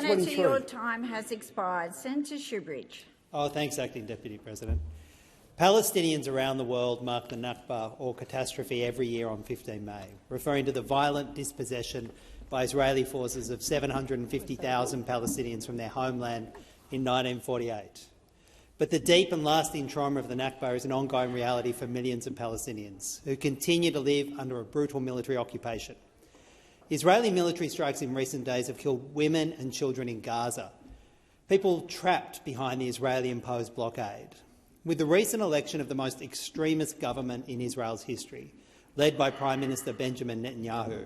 Senator, your time has expired. Senator Shoebridge. Oh, thanks, Acting Deputy President. Palestinians around the world mark the Nakba, or catastrophe, every year on 15 May, referring to the violent dispossession by Israeli forces of 750,000 Palestinians from their homeland in 1948. But the deep and lasting trauma of the Nakba is an ongoing reality for millions of Palestinians who continue to live under a brutal military occupation. Israeli military strikes in recent days have killed women and children in Gaza, people trapped behind the Israeli-imposed blockade. With the recent election of the most extremist government in Israel's history, led by Prime Minister Benjamin Netanyahu,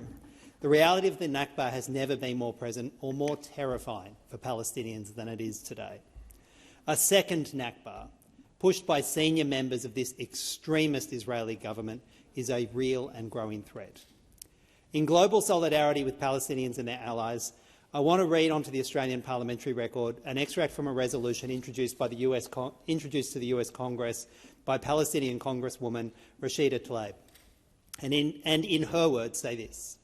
the reality of the Nakba has never been more present or more terrifying for Palestinians than it is today. A second Nakba, pushed by senior members of this extremist Israeli government, is a real and growing threat. In global solidarity with Palestinians and their allies, I want to read onto the Australian parliamentary record an extract from a resolution introduced to the US Congress by Palestinian Congresswoman Rashida Tlaib. And in her words say this: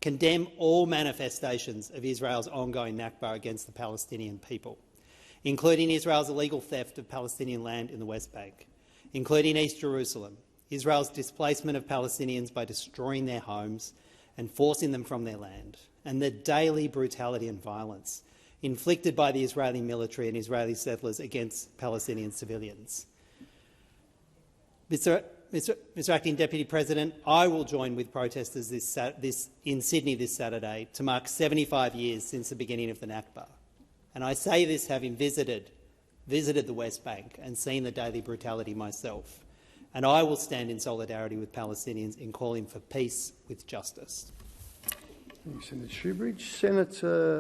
condemn all manifestations of Israel's ongoing Nakba against the Palestinian people, including Israel's illegal theft of Palestinian land in the West Bank, including East Jerusalem, Israel's displacement of Palestinians by destroying their homes and forcing them from their land, and the daily brutality and violence inflicted by the Israeli military and Israeli settlers against Palestinian civilians. Mr Acting Deputy President, I will join with protesters in Sydney this Saturday to mark 75 years since the beginning of the Nakba. And I say this having visited the West Bank and seen the daily brutality myself. And I will stand in solidarity with Palestinians in calling for peace with justice. Thank you, Senator Shoebridge. Senator